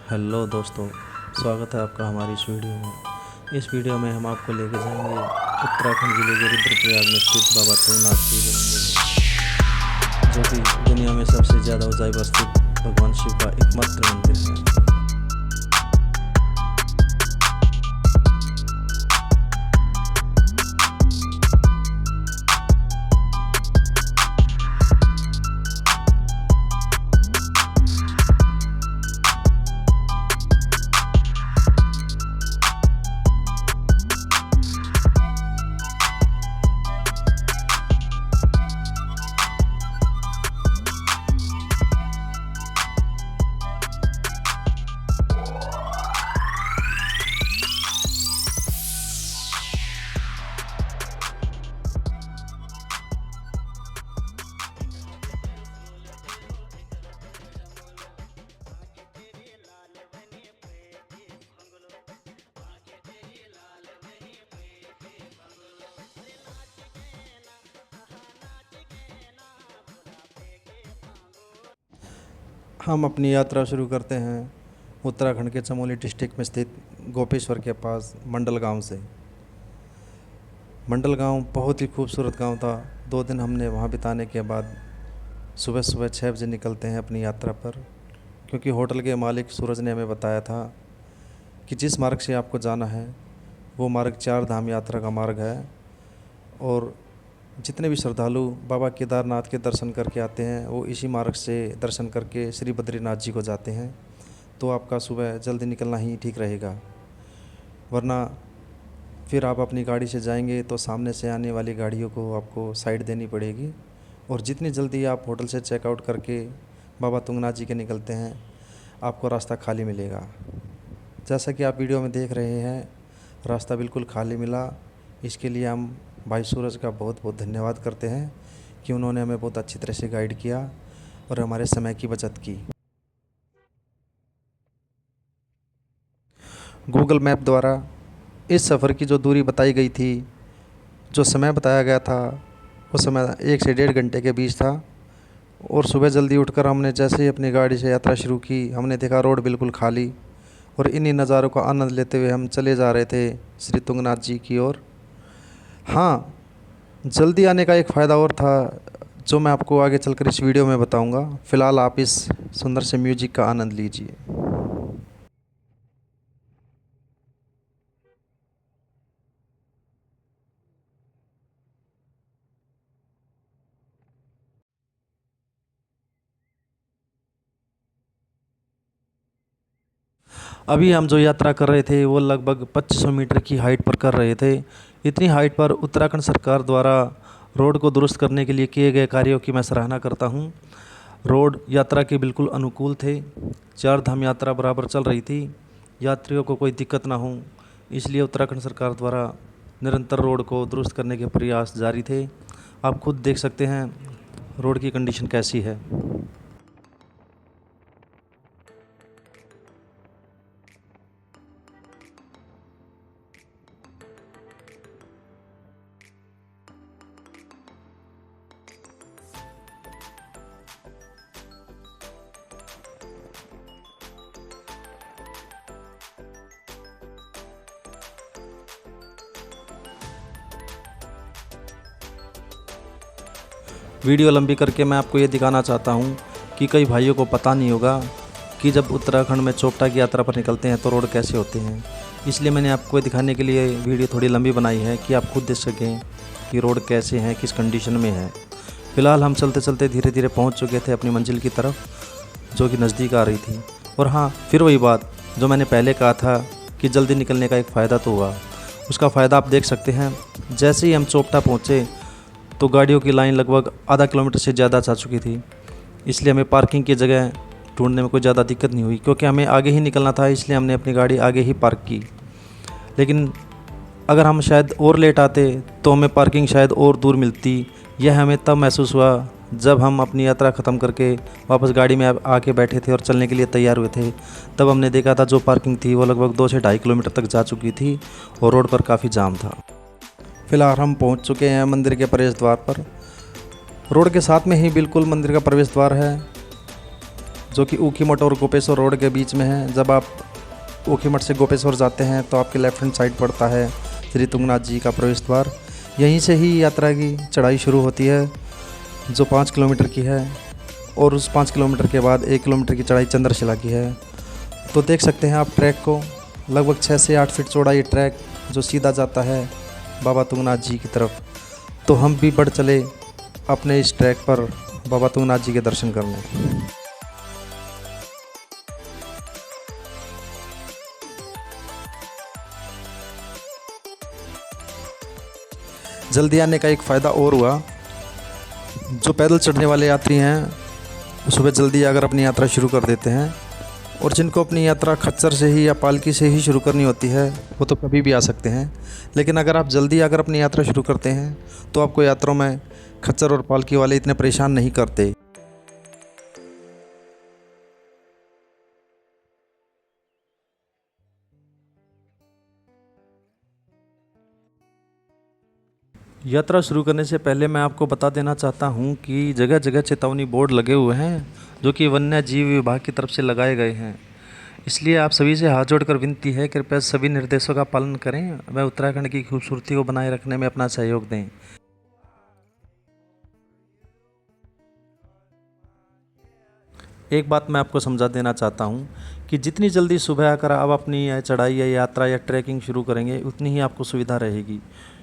Hello दोस्तों, स्वागत है आपका हमारी इस वीडियो में। इस वीडियो में हम आपको लेके जाएंगे उत्तराखंड जिले के रुद्रप्रयाग में स्थित बाबा तुंगनाथ जी के मंदिर में, जो कि दुनिया में सबसे ज़्यादा ऊंचाई पर स्थित भगवान शिव का एकमात्र मंदिर है। हम अपनी यात्रा शुरू करते हैं उत्तराखंड के चमोली डिस्ट्रिक्ट में स्थित गोपेश्वर के पास मंडल गांव से। मंडल गांव बहुत ही खूबसूरत गांव था। 2 दिन हमने वहां बिताने के बाद सुबह सुबह 6 बजे निकलते हैं अपनी यात्रा पर, क्योंकि होटल के मालिक सूरज ने हमें बताया था कि जिस मार्ग से आपको जाना है वो मार्ग 4 धाम यात्रा का मार्ग है, और जितने भी श्रद्धालु बाबा केदारनाथ के दर्शन करके आते हैं वो इसी मार्ग से दर्शन करके श्री बद्रीनाथ जी को जाते हैं। तो आपका सुबह जल्दी निकलना ही ठीक रहेगा, वरना फिर आप अपनी गाड़ी से जाएंगे तो सामने से आने वाली गाड़ियों को आपको साइड देनी पड़ेगी, और जितनी जल्दी आप होटल से चेकआउट करके बाबा तुंगनाथ जी के निकलते हैं आपको रास्ता खाली मिलेगा। जैसा कि आप वीडियो में देख रहे हैं, रास्ता बिल्कुल खाली मिला। इसके लिए हम भाई सूरज का बहुत बहुत धन्यवाद करते हैं कि उन्होंने हमें बहुत अच्छी तरह से गाइड किया और हमारे समय की बचत की। गूगल मैप द्वारा इस सफ़र की जो दूरी बताई गई थी, जो समय बताया गया था, वो समय 1 से 1.5 घंटे के बीच था। और सुबह जल्दी उठकर हमने जैसे ही अपनी गाड़ी से यात्रा शुरू की, हमने देखा रोड बिल्कुल खाली, और इन्हीं नज़ारों का आनंद लेते हुए हम चले जा रहे थे श्री तुंगनाथ जी की ओर। हाँ, जल्दी आने का एक फ़ायदा और था जो मैं आपको आगे चलकर इस वीडियो में बताऊंगा। फ़िलहाल आप इस सुंदर से म्यूजिक का आनंद लीजिए। अभी हम जो यात्रा कर रहे थे वो लगभग 2500 मीटर की हाइट पर कर रहे थे। इतनी हाइट पर उत्तराखंड सरकार द्वारा रोड को दुरुस्त करने के लिए किए गए कार्यों की मैं सराहना करता हूँ। रोड यात्रा के बिल्कुल अनुकूल थे। 4 धाम यात्रा बराबर चल रही थी, यात्रियों को कोई दिक्कत ना हो, इसलिए उत्तराखंड सरकार द्वारा निरंतर रोड को दुरुस्त करने के प्रयास जारी थे। आप खुद देख सकते हैं रोड की कंडीशन कैसी है। वीडियो लंबी करके मैं आपको ये दिखाना चाहता हूँ कि कई भाइयों को पता नहीं होगा कि जब उत्तराखंड में चोपटा की यात्रा पर निकलते हैं तो रोड कैसे होते हैं। इसलिए मैंने आपको दिखाने के लिए वीडियो थोड़ी लंबी बनाई है कि आप खुद देख सकें कि रोड कैसे हैं, किस कंडीशन में है। फ़िलहाल हम चलते चलते धीरे धीरे पहुँच चुके थे अपनी मंजिल की तरफ, जो कि नज़दीक आ रही थी। और हाँ, फिर वही बात जो मैंने पहले कहा था कि जल्दी निकलने का एक फ़ायदा तो हुआ, उसका फ़ायदा आप देख सकते हैं। जैसे ही हम चोपटा पहुँचे तो गाड़ियों की लाइन लगभग आधा किलोमीटर से ज़्यादा जा चुकी थी, इसलिए हमें पार्किंग की जगह ढूंढने में कोई ज़्यादा दिक्कत नहीं हुई, क्योंकि हमें आगे ही निकलना था, इसलिए हमने अपनी गाड़ी आगे ही पार्क की। लेकिन अगर हम शायद और लेट आते तो हमें पार्किंग शायद और दूर मिलती। यह हमें तब महसूस हुआ जब हम अपनी यात्रा ख़त्म करके वापस गाड़ी में आके बैठे थे और चलने के लिए तैयार हुए थे। तब हमने देखा था जो पार्किंग थी वो लगभग 2 से 2.5 किलोमीटर तक जा चुकी थी और रोड पर काफ़ी जाम था। फ़िलहाल हम पहुंच चुके हैं मंदिर के प्रवेश द्वार पर। रोड के साथ में ही बिल्कुल मंदिर का प्रवेश द्वार है, जो कि ऊखीमठ और गोपेश्वर रोड के बीच में है। जब आप ऊखीमठ से गोपेश्वर जाते हैं तो आपके लेफ्ट हैंड साइड पड़ता है श्री तुंगनाथ जी का प्रवेश द्वार। यहीं से ही यात्रा की चढ़ाई शुरू होती है जो 5 किलोमीटर की है, और उस 5 किलोमीटर के बाद 1 किलोमीटर की चढ़ाई चंद्रशिला की है। तो देख सकते हैं आप ट्रैक को, लगभग 6 से 8 फीट चौड़ा ये ट्रैक जो सीधा जाता है बाबा तुंगनाथ जी की तरफ। तो हम भी बढ़ चले अपने इस ट्रैक पर बाबा तुंगनाथ जी के दर्शन करने। जल्दी आने का एक फ़ायदा और हुआ, जो पैदल चढ़ने वाले यात्री हैं सुबह जल्दी अगर अपनी यात्रा शुरू कर देते हैं, और जिनको अपनी यात्रा खच्चर से ही या पालकी से ही शुरू करनी होती है वो तो कभी भी आ सकते हैं। लेकिन अगर आप जल्दी अगर अपनी यात्रा शुरू करते हैं तो आपको यात्रा में खच्चर और पालकी वाले इतने परेशान नहीं करते। यात्रा शुरू करने से पहले मैं आपको बता देना चाहता हूं कि जगह जगह चेतावनी बोर्ड लगे हुए हैं जो कि वन्य जीव विभाग की तरफ से लगाए गए हैं। इसलिए आप सभी से हाथ जोड़कर विनती है, कृपया सभी निर्देशों का पालन करें व उत्तराखंड की खूबसूरती को बनाए रखने में अपना सहयोग दें। एक बात मैं आपको समझा देना चाहता हूँ कि जितनी जल्दी सुबह आकर आप अपनी चढ़ाई या यात्रा या ट्रैकिंग शुरू करेंगे उतनी ही आपको सुविधा रहेगी,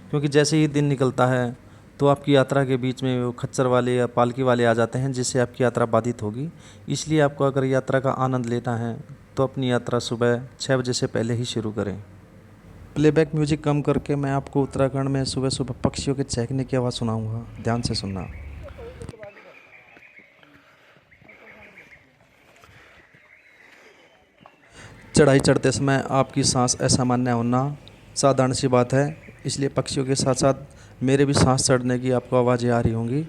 क्योंकि जैसे ही दिन निकलता है तो आपकी यात्रा के बीच में वो खच्चर वाले या पालकी वाले आ जाते हैं, जिससे आपकी यात्रा बाधित होगी। इसलिए आपको अगर यात्रा का आनंद लेना है तो अपनी यात्रा सुबह 6 बजे से पहले ही शुरू करें। प्लेबैक म्यूजिक कम करके मैं आपको उत्तराखंड में सुबह सुबह पक्षियों के चहकने की आवाज़ सुनाऊंगा, ध्यान से सुनना। चढ़ाई चढ़ते समय आपकी सांस असामान्य होना साधारण सी बात है, इसलिए पक्षियों के साथ साथ मेरे भी सांस चढ़ने की आपको आवाज़ें आ रही होंगी।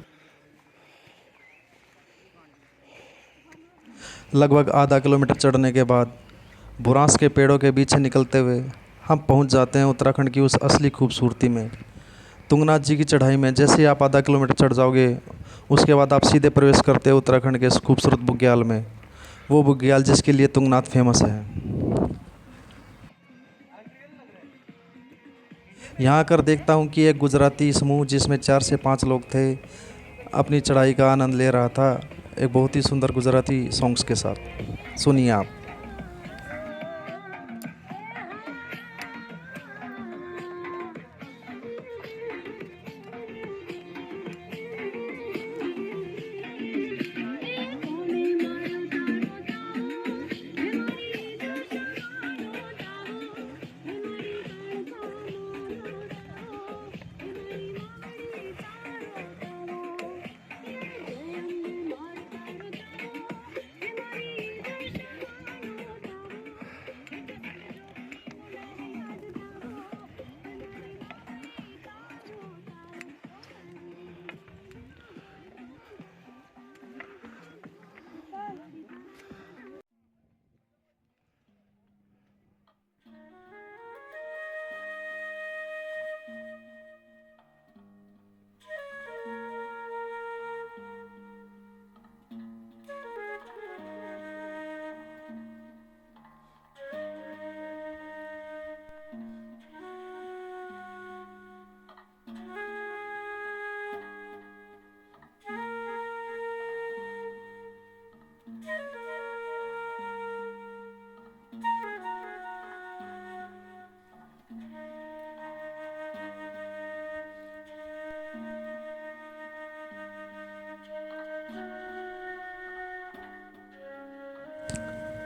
लगभग आधा किलोमीटर चढ़ने के बाद बुरांस के पेड़ों के बीच से निकलते हुए हम पहुंच जाते हैं उत्तराखंड की उस असली खूबसूरती में, तुंगनाथ जी की चढ़ाई में। जैसे ही आप आधा किलोमीटर चढ़ जाओगे उसके बाद आप सीधे प्रवेश करते हो उत्तराखंड के इस खूबसूरत बुग्याल में, वो बुग्याल जिसके लिए तुंगनाथ फेमस है। यहाँ आकर देखता हूँ कि एक गुजराती समूह जिसमें 4 से 5 लोग थे अपनी चढ़ाई का आनंद ले रहा था, एक बहुत ही सुंदर गुजराती सॉन्ग्स के साथ। सुनिए आप।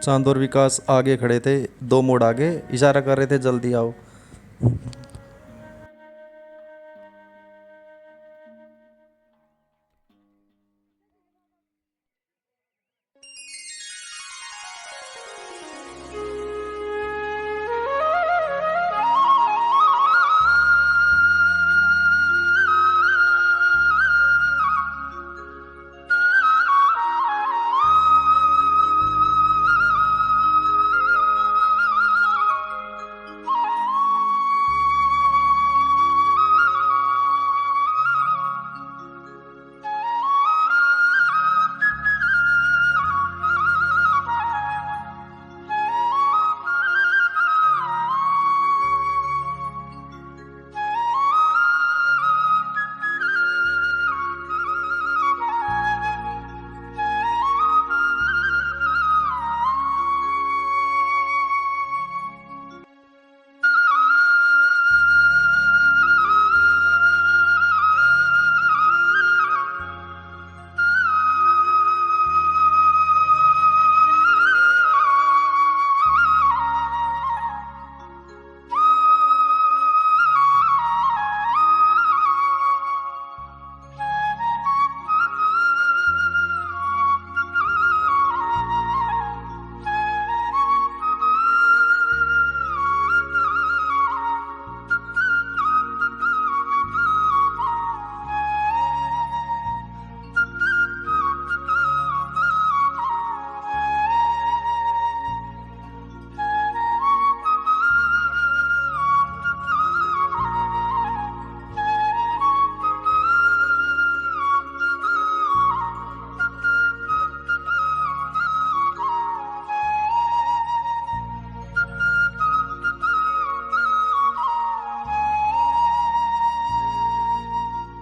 चांद और विकास आगे खड़े थे, 2 मोड़ आगे, इशारा कर रहे थे जल्दी आओ।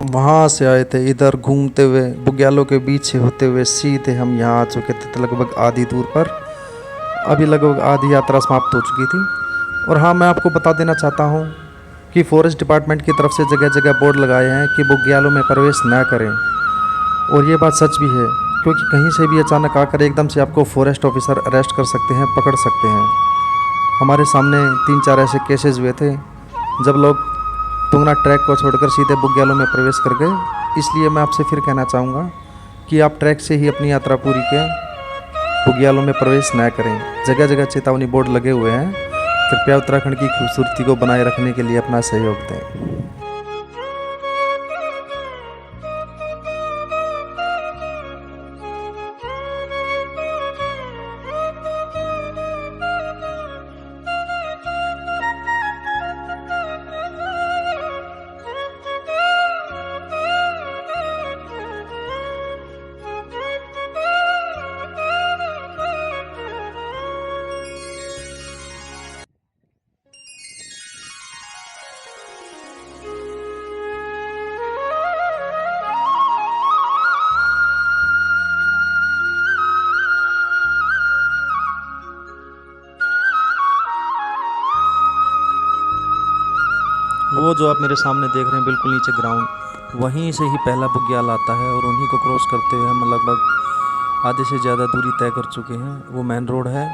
वहाँ से आए थे, इधर घूमते हुए बुग्यालों के बीच से होते हुए सीधे हम यहाँ आ चुके थे लगभग आधी दूर पर। अभी लगभग आधी यात्रा समाप्त हो चुकी थी। और हाँ, मैं आपको बता देना चाहता हूँ कि फॉरेस्ट डिपार्टमेंट की तरफ से जगह जगह बोर्ड लगाए हैं कि बुग्यालों में प्रवेश न करें। और ये बात सच भी है, क्योंकि कहीं से भी अचानक आकर एकदम से आपको फॉरेस्ट ऑफिसर अरेस्ट कर सकते हैं, पकड़ सकते हैं। हमारे सामने 3-4 ऐसे केसेस हुए थे जब लोग तुंगनाथ ट्रैक को छोड़कर सीधे बुग्यालों में प्रवेश कर गए। इसलिए मैं आपसे फिर कहना चाहूँगा कि आप ट्रैक से ही अपनी यात्रा पूरी करें, बुग्यालों में प्रवेश न करें। जगह जगह चेतावनी बोर्ड लगे हुए हैं। कृपया उत्तराखंड की खूबसूरती को बनाए रखने के लिए अपना सहयोग दें। वो जो आप मेरे सामने देख रहे हैं बिल्कुल नीचे ग्राउंड, वहीं से ही पहला बुग्याल आता है और उन्हीं को क्रॉस करते हुए हम लगभग आधे से ज़्यादा दूरी तय कर चुके हैं। वो मेन रोड है।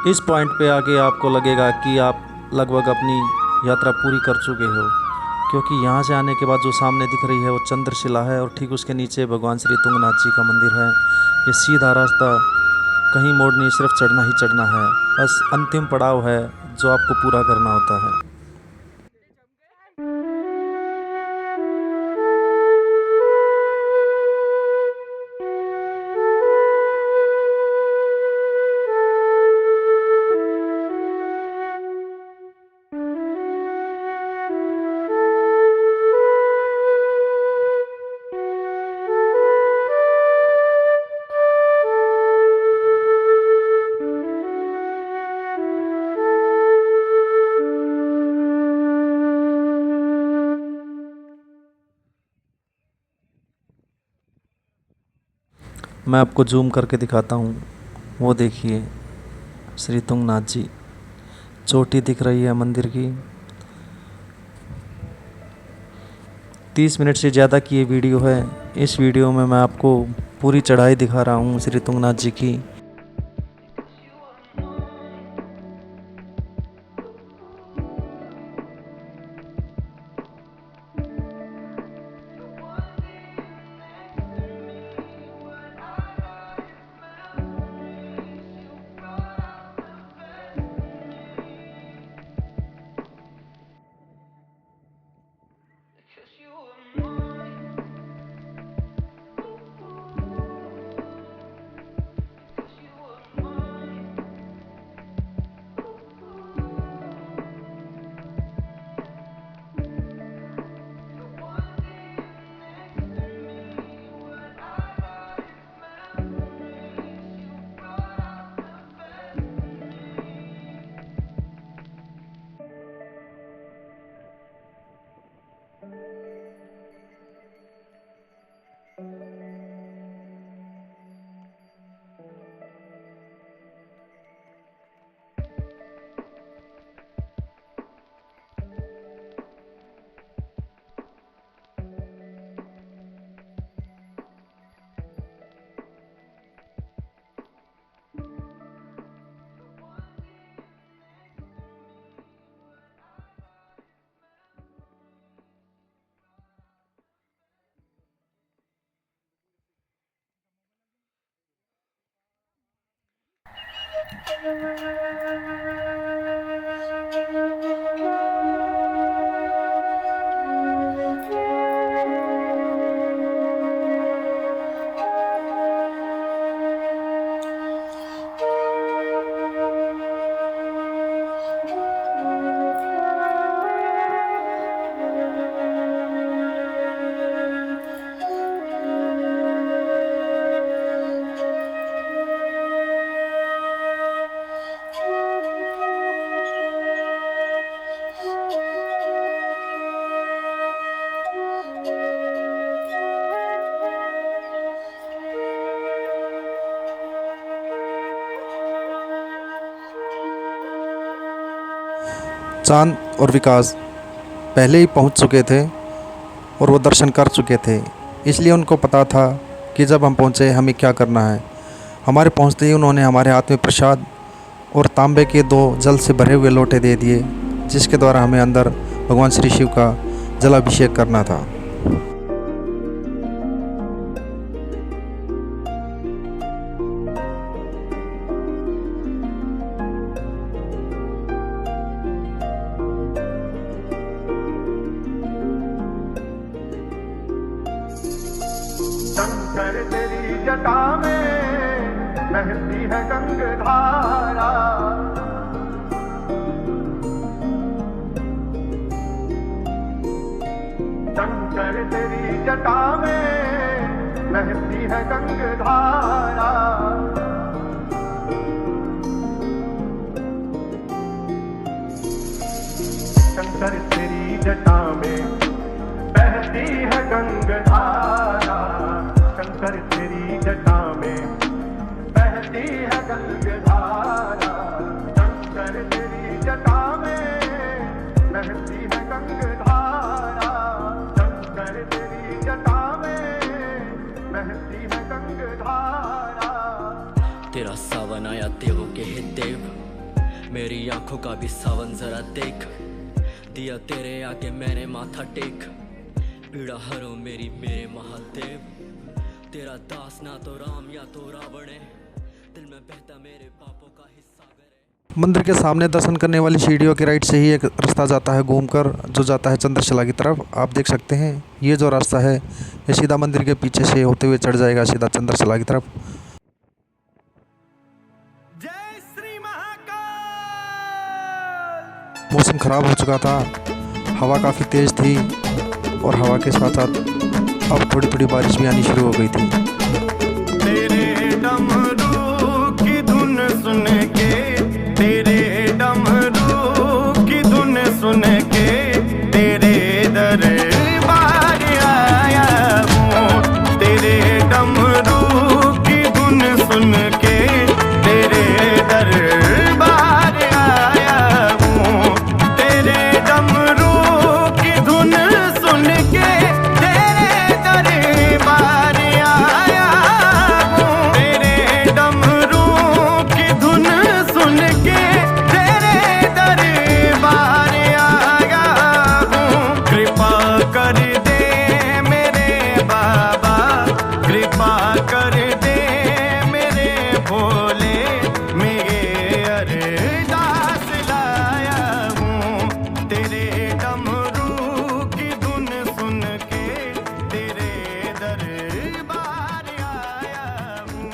इस पॉइंट पे आके आपको लगेगा कि आप लगभग अपनी यात्रा पूरी कर चुके हो, क्योंकि यहाँ से आने के बाद जो सामने दिख रही है वो चंद्रशिला है और ठीक उसके नीचे भगवान श्री तुंगनाथ जी का मंदिर है। ये सीधा रास्ता, कहीं मोड़ नहीं, सिर्फ चढ़ना ही चढ़ना है। बस अंतिम पड़ाव है जो आपको पूरा करना होता है। मैं आपको जूम करके दिखाता हूँ। वो देखिए, श्री तुंगनाथ जी, चोटी दिख रही है मंदिर की। 30 मिनट से ज़्यादा की ये वीडियो है। इस वीडियो में मैं आपको पूरी चढ़ाई दिखा रहा हूँ श्री तुंगनाथ जी की। चांद और विकास पहले ही पहुंच चुके थे और वो दर्शन कर चुके थे, इसलिए उनको पता था कि जब हम पहुंचे हमें क्या करना है। हमारे पहुंचते ही उन्होंने हमारे हाथ में प्रसाद और तांबे के 2 जल से भरे हुए लोटे दे दिए, जिसके द्वारा हमें अंदर भगवान श्री शिव का जलाभिषेक करना था। शंकर तेरी जटा में बहती है गंगाधारा, शंकर तेरी जटा में बहती है गंगाधारा। शंकर तेरी जटा में बहती है गंगाधारा, शंकर तेरी जटा में बहती है गंगाधारा, शंकर तेरी जटा में बहती है गंगाधारा, शंकर तेरी जटा में बहती है गंगाधारा। तेरा सावन आया देवों के हे देव, मेरी आंखों का भी सावन जरा देख, दिया तेरे आगे मैंने माथा टेक, पीड़ा हरो मेरी मेरे महादेव, तेरा दास ना तो राम या तो रावण है, दिल में बहता मेरे पापों का हिस्सा है। मंदिर के सामने दर्शन करने वाली सीढ़ियों के राइट से ही एक रास्ता जाता है घूमकर, जो जाता है चंद्रशिला की तरफ। आप देख सकते हैं ये जो रास्ता है ये सीधा मंदिर के पीछे से होते हुए चढ़ जाएगा सीधा चंद्रशिला की तरफ। जय श्री महाकाल। मौसम ख़राब हो चुका था, हवा काफ़ी तेज़ थी और हवा के साथ साथ अब थोड़ी थोड़ी बारिश भी आनी शुरू हो गई थी। तेरे डमरू की धुन सुन के, तेरे डमरू की धुन सुन के, तेरे दरबार आया हूँ, तेरे डमरू की धुन सुन के, तेरे दरबार आया हूँ, तेरे डमरू की धुन सुन के, तेरे दरबार आया हूँ, तेरे डमरू की धुन सुन के, तेरे दरबार आया हूँ। कृपा कर दे मेरे बाबा, कृपा कर दे मेरे भोले, मेरे अरदास लाया हूँ, तेरे डमरू की धुन सुन के, तेरे दरबार आया हूँ।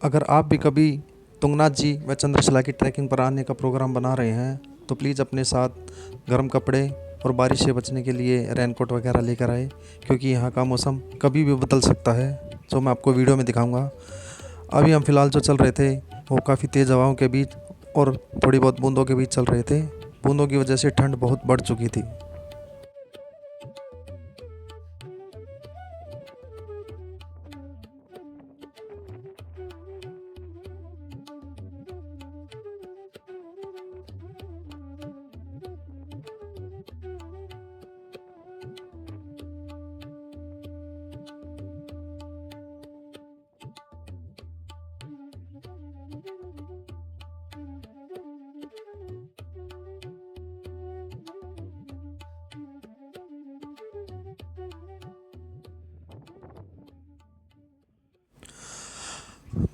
अगर आप भी कभी तुंगनाथ जी व चंद्रशिला की ट्रैकिंग पर आने का प्रोग्राम बना रहे हैं तो प्लीज़ अपने साथ गर्म कपड़े और बारिश से बचने के लिए रेनकोट वगैरह लेकर आए, क्योंकि यहाँ का मौसम कभी भी बदल सकता है, जो मैं आपको वीडियो में दिखाऊंगा। अभी हम फ़िलहाल जो चल रहे थे वो काफ़ी तेज़ हवाओं के बीच और थोड़ी बहुत बूंदों के बीच चल रहे थे। बूंदों की वजह से ठंड बहुत बढ़ चुकी थी।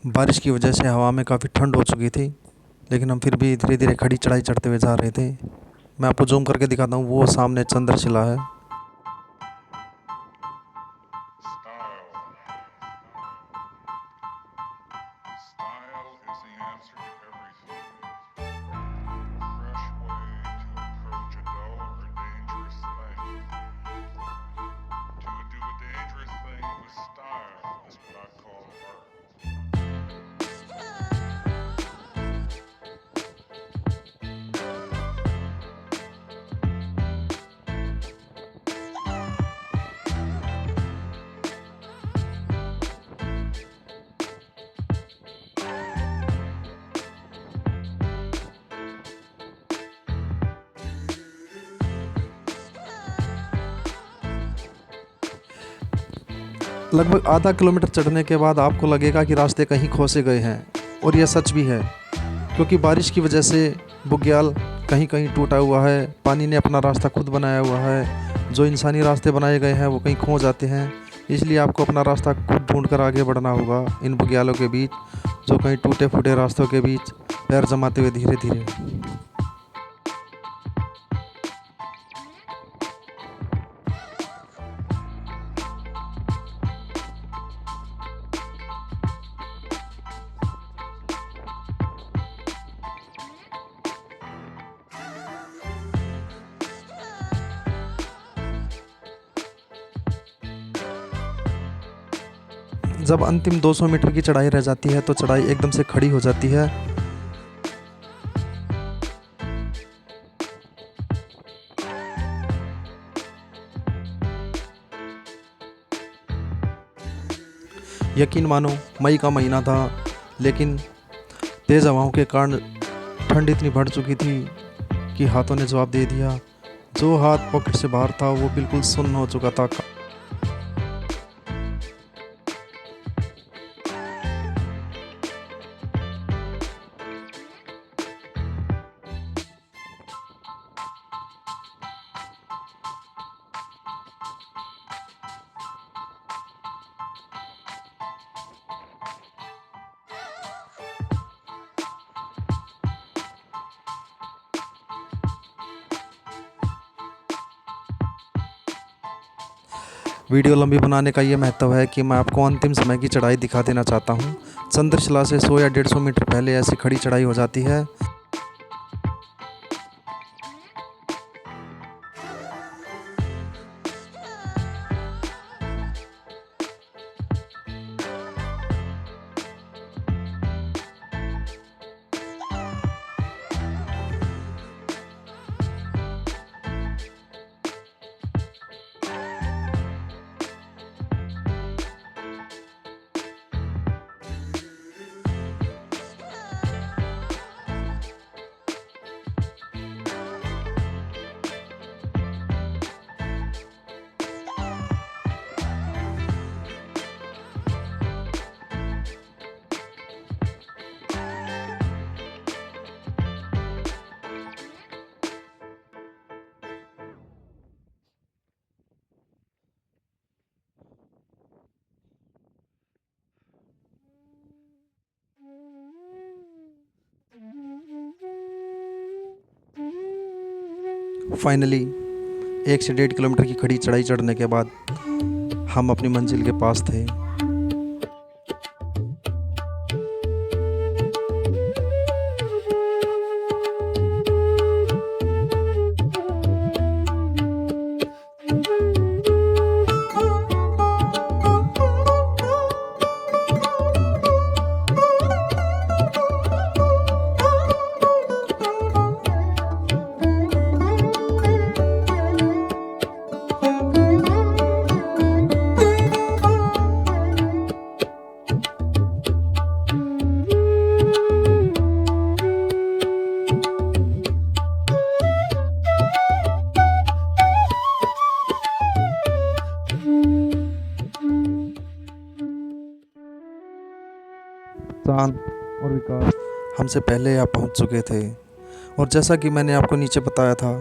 बारिश की वजह से हवा में काफ़ी ठंड हो चुकी थी, लेकिन हम फिर भी धीरे धीरे खड़ी चढ़ाई चढ़ते हुए जा रहे थे। मैं आपको जूम करके दिखाता हूँ, वो सामने चंद्रशिला है। लगभग आधा किलोमीटर चढ़ने के बाद आपको लगेगा कि रास्ते कहीं खो से गए हैं, और यह सच भी है, क्योंकि बारिश की वजह से बुग्याल कहीं कहीं टूटा हुआ है। पानी ने अपना रास्ता खुद बनाया हुआ है। जो इंसानी रास्ते बनाए गए हैं वो कहीं खो जाते हैं, इसलिए आपको अपना रास्ता खुद ढूंढ कर आगे बढ़ना होगा इन बुग्यालों के बीच, जो कहीं टूटे फूटे रास्तों के बीच पैर जमाते हुए धीरे धीरे। जब अंतिम 200 मीटर की चढ़ाई रह जाती है तो चढ़ाई एकदम से खड़ी हो जाती है। यकीन मानो मई का महीना था, लेकिन तेज़ हवाओं के कारण ठंड इतनी बढ़ चुकी थी कि हाथों ने जवाब दे दिया। जो हाथ पॉकेट से बाहर था वो बिल्कुल सुन्न हो चुका था। वीडियो लंबी बनाने का ये महत्व है कि मैं आपको अंतिम समय की चढ़ाई दिखा देना चाहता हूँ। चंद्रशिला से 100 या 150 मीटर पहले ऐसी खड़ी चढ़ाई हो जाती है। फाइनली 1 से 1.5 किलोमीटर की खड़ी चढ़ाई चढ़ने के बाद हम अपनी मंजिल के पास थे। चांद और विकास हमसे पहले यहाँ पहुँच चुके थे, और जैसा कि मैंने आपको नीचे बताया था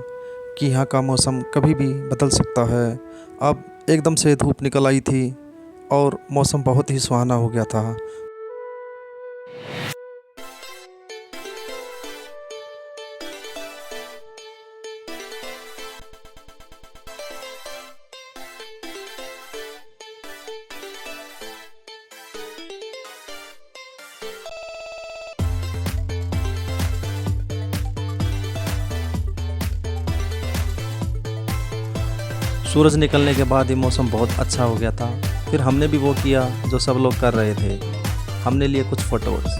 कि यहाँ का मौसम कभी भी बदल सकता है। अब एकदम से धूप निकल आई थी और मौसम बहुत ही सुहाना हो गया था। सूरज निकलने के बाद ही मौसम बहुत अच्छा हो गया था। फिर हमने भी वो किया जो सब लोग कर रहे थे, हमने लिए कुछ फ़ोटोज़।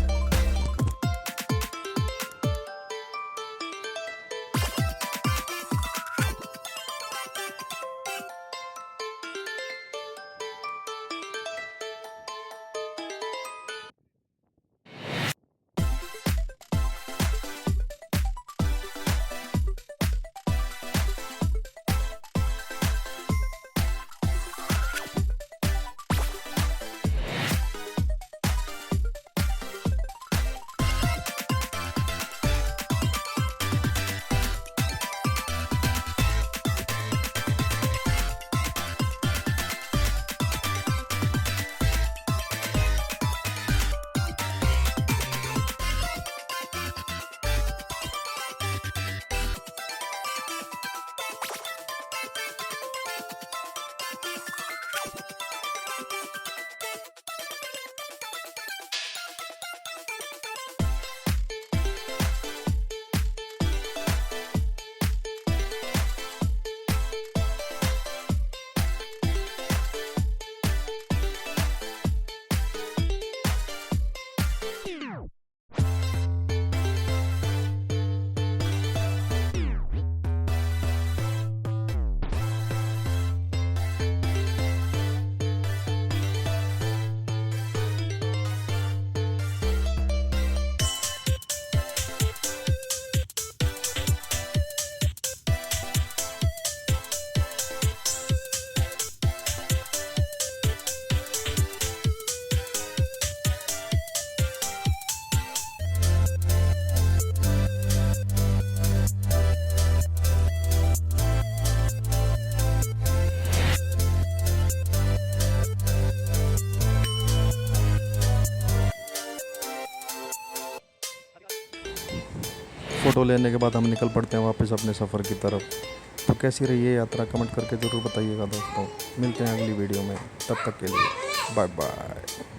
फ़ोटो लेने के बाद हम निकल पड़ते हैं वापस अपने सफ़र की तरफ। तो कैसी रही ये यात्रा कमेंट करके ज़रूर बताइएगा दोस्तों। मिलते हैं अगली वीडियो में, तब तक के लिए बाय बाय।